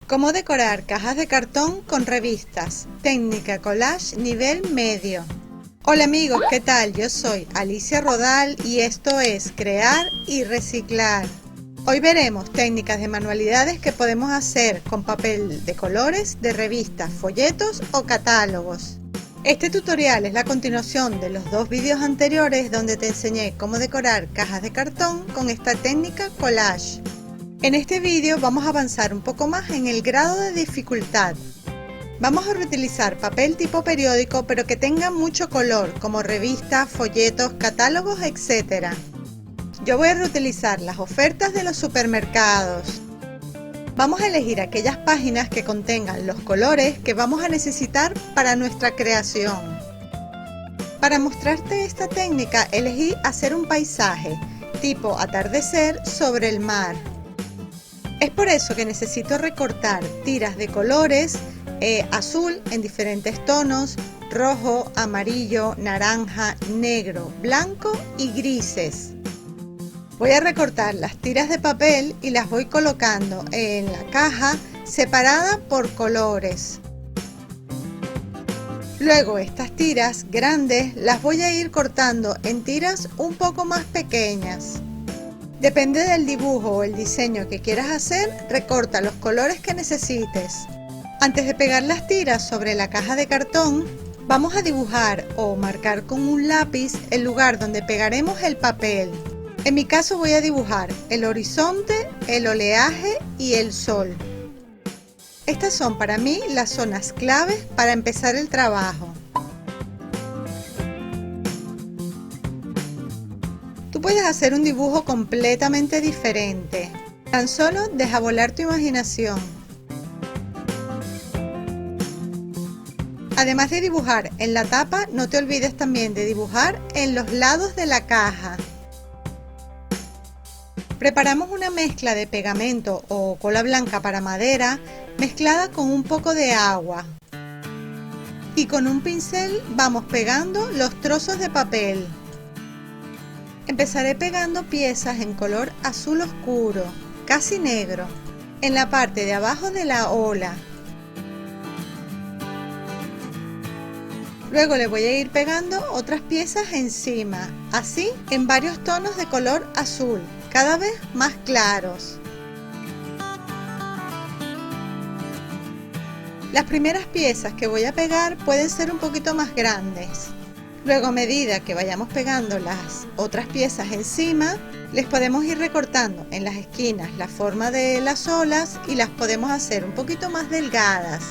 Cómo decorar cajas de cartón con revistas. Técnica collage nivel medio. Hola amigos, ¿qué tal? Yo soy Alicia Rodal y esto es Crear y Reciclar. Hoy veremos técnicas de manualidades que podemos hacer con papel de colores, de revistas, folletos o catálogos. Este tutorial es la continuación de los dos vídeos anteriores donde te enseñé cómo decorar cajas de cartón con esta técnica collage. En este vídeo vamos a avanzar un poco más en el grado de dificultad. Vamos a reutilizar papel tipo periódico pero que tenga mucho color, como revistas, folletos, catálogos, etc. Yo voy a reutilizar las ofertas de los supermercados. Vamos a elegir aquellas páginas que contengan los colores que vamos a necesitar para nuestra creación. Para mostrarte esta técnica elegí hacer un paisaje tipo atardecer sobre el mar. Es por eso que necesito recortar tiras de colores azul en diferentes tonos, rojo, amarillo, naranja, negro, blanco y grises. Voy a recortar las tiras de papel y las voy colocando en la caja separada por colores. Luego estas tiras grandes las voy a ir cortando en tiras un poco más pequeñas. Depende del dibujo o el diseño que quieras hacer, recorta los colores que necesites. Antes de pegar las tiras sobre la caja de cartón, vamos a dibujar o marcar con un lápiz el lugar donde pegaremos el papel. En mi caso voy a dibujar el horizonte, el oleaje y el sol. Estas son para mí las zonas claves para empezar el trabajo. Tú puedes hacer un dibujo completamente diferente. Tan solo deja volar tu imaginación. Además de dibujar en la tapa, no te olvides también de dibujar en los lados de la caja. Preparamos una mezcla de pegamento o cola blanca para madera mezclada con un poco de agua. Y con un pincel vamos pegando los trozos de papel. Empezaré pegando piezas en color azul oscuro, casi negro, en la parte de abajo de la ola. Luego le voy a ir pegando otras piezas encima, así en varios tonos de color azul, cada vez más claros. Las primeras piezas que voy a pegar pueden ser un poquito más grandes. Luego, a medida que vayamos pegando las otras piezas encima, les podemos ir recortando en las esquinas la forma de las olas y las podemos hacer un poquito más delgadas.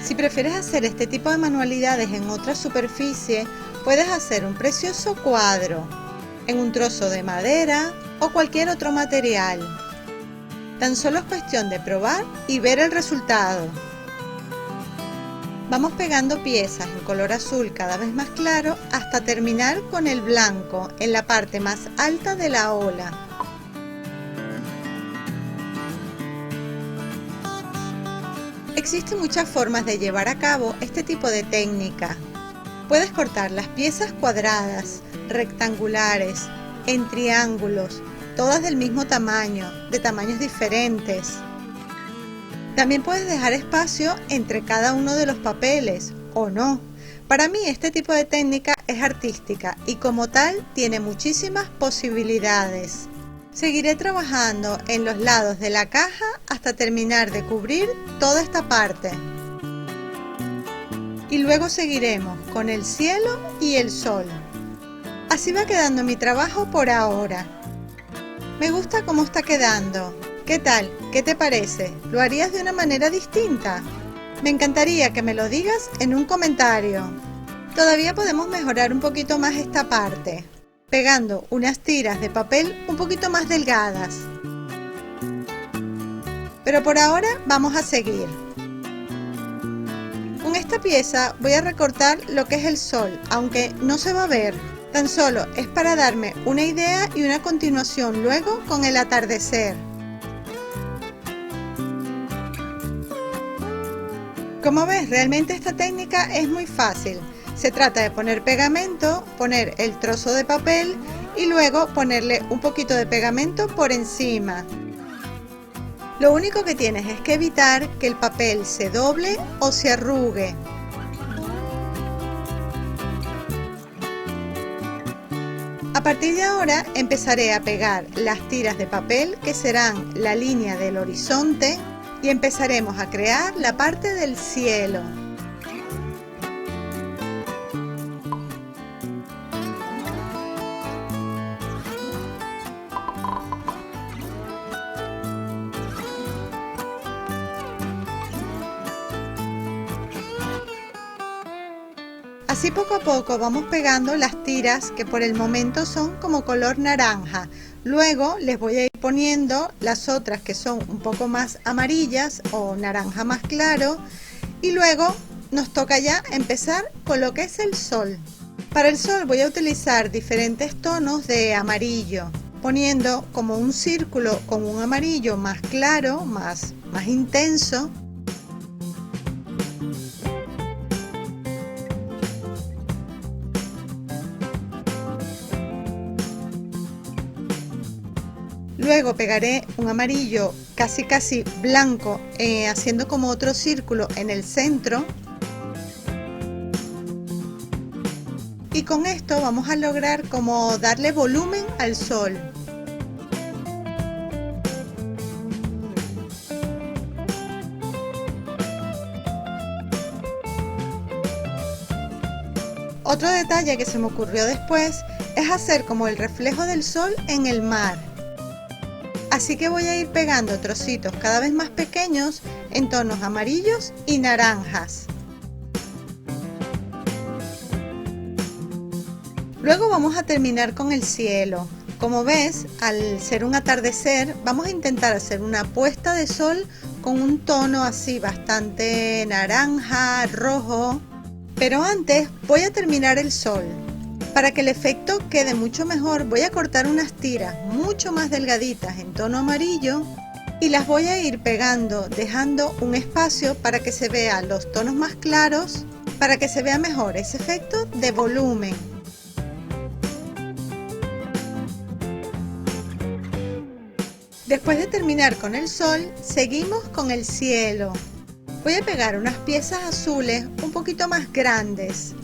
Si prefieres hacer este tipo de manualidades en otra superficie, puedes hacer un precioso cuadro en un trozo de madera o cualquier otro material. Tan solo es cuestión de probar y ver el resultado. Vamos pegando piezas en color azul cada vez más claro hasta terminar con el blanco en la parte más alta de la ola. Existen muchas formas de llevar a cabo este tipo de técnica. Puedes cortar las piezas cuadradas, rectangulares, en triángulos, todas del mismo tamaño, de tamaños diferentes. También puedes dejar espacio entre cada uno de los papeles, o no. Para mí este tipo de técnica es artística y como tal tiene muchísimas posibilidades. Seguiré trabajando en los lados de la caja hasta terminar de cubrir toda esta parte. Y luego seguiremos con el cielo y el sol. Así va quedando mi trabajo por ahora. Me gusta cómo está quedando. ¿Qué tal? ¿Qué te parece? ¿Lo harías de una manera distinta? Me encantaría que me lo digas en un comentario. Todavía podemos mejorar un poquito más esta parte, pegando unas tiras de papel un poquito más delgadas. Pero por ahora vamos a seguir. Con esta pieza voy a recortar lo que es el sol, aunque no se va a ver. Tan solo es para darme una idea y una continuación luego con el atardecer. Como ves, realmente esta técnica es muy fácil. Se trata de poner pegamento, poner el trozo de papel y luego ponerle un poquito de pegamento por encima. Lo único que tienes es que evitar que el papel se doble o se arrugue. A partir de ahora empezaré a pegar las tiras de papel que serán la línea del horizonte y empezaremos a crear la parte del cielo. Así poco a poco vamos pegando las tiras que por el momento son como color naranja. Luego les voy a ir poniendo las otras que son un poco más amarillas o naranja más claro. Y luego nos toca ya empezar con lo que es el sol. Para el sol voy a utilizar diferentes tonos de amarillo, poniendo como un círculo con un amarillo más claro, más intenso. Luego pegaré un amarillo casi blanco, haciendo como otro círculo en el centro. Y con esto vamos a lograr como darle volumen al sol. Otro detalle que se me ocurrió después es hacer como el reflejo del sol en el mar. Así que voy a ir pegando trocitos cada vez más pequeños en tonos amarillos y naranjas. Luego vamos a terminar con el cielo. Como ves, al ser un atardecer, vamos a intentar hacer una puesta de sol con un tono así bastante naranja, rojo. Pero antes voy a terminar el sol. Para que el efecto quede mucho mejor, voy a cortar unas tiras mucho más delgaditas en tono amarillo y las voy a ir pegando, dejando un espacio para que se vean los tonos más claros, para que se vea mejor ese efecto de volumen. Después de terminar con el sol, seguimos con el cielo. Voy a pegar unas piezas azules un poquito más grandes.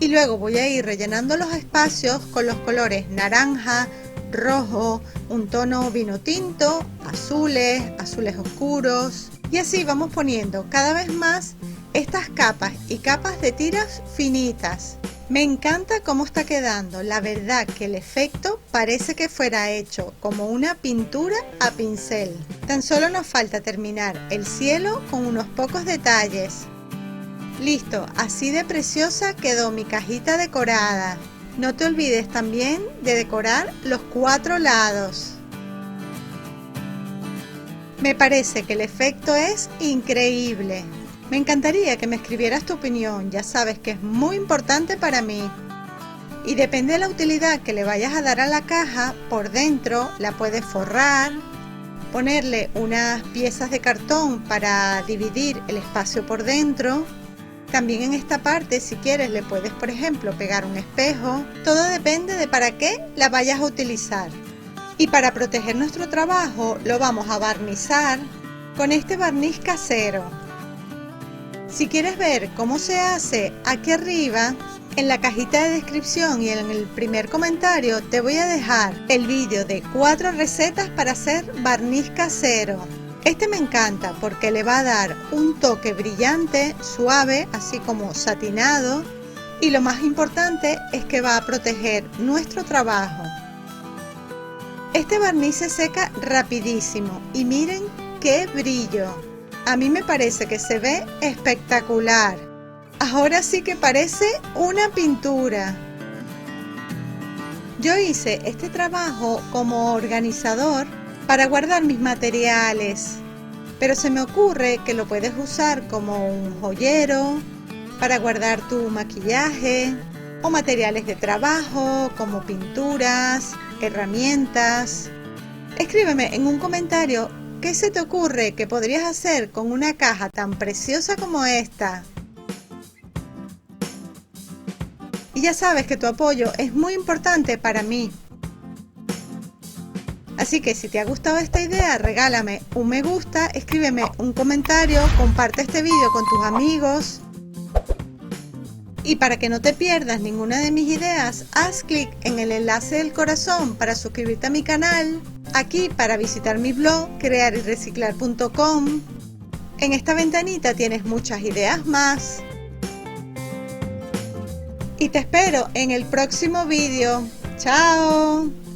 Y luego voy a ir rellenando los espacios con los colores naranja, rojo, un tono vino tinto, azules oscuros. Y así vamos poniendo cada vez más estas capas y capas de tiras finitas. Me encanta cómo está quedando. La verdad que el efecto parece que fuera hecho como una pintura a pincel. Tan solo nos falta terminar el cielo con unos pocos detalles. Listo, así de preciosa quedó mi cajita decorada. No te olvides también de decorar los 4 lados. Me parece que el efecto es increíble. Me encantaría que me escribieras tu opinión, ya sabes que es muy importante para mí. Y depende de la utilidad que le vayas a dar a la caja, por dentro la puedes forrar, ponerle unas piezas de cartón para dividir el espacio por dentro. También en esta parte, si quieres, le puedes, por ejemplo, pegar un espejo. Todo depende de para qué la vayas a utilizar. Y para proteger nuestro trabajo, lo vamos a barnizar con este barniz casero. Si quieres ver cómo se hace, aquí arriba, en la cajita de descripción y en el primer comentario, te voy a dejar el vídeo de 4 recetas para hacer barniz casero. Este me encanta porque le va a dar un toque brillante, suave, así como satinado, y lo más importante es que va a proteger nuestro trabajo. Este barniz se seca rapidísimo y miren qué brillo. A mí me parece que se ve espectacular. Ahora sí que parece una pintura. Yo hice este trabajo como organizador para guardar mis materiales, pero se me ocurre que lo puedes usar como un joyero, para guardar tu maquillaje o materiales de trabajo como pinturas, herramientas. Escríbeme en un comentario ¿qué se te ocurre que podrías hacer con una caja tan preciosa como esta? Y ya sabes que tu apoyo es muy importante para mí. Así que si te ha gustado esta idea, regálame un me gusta, escríbeme un comentario, comparte este vídeo con tus amigos. Y para que no te pierdas ninguna de mis ideas, haz clic en el enlace del corazón para suscribirte a mi canal, aquí para visitar mi blog crearyreciclar.com. En esta ventanita tienes muchas ideas más. Y te espero en el próximo vídeo. ¡Chao!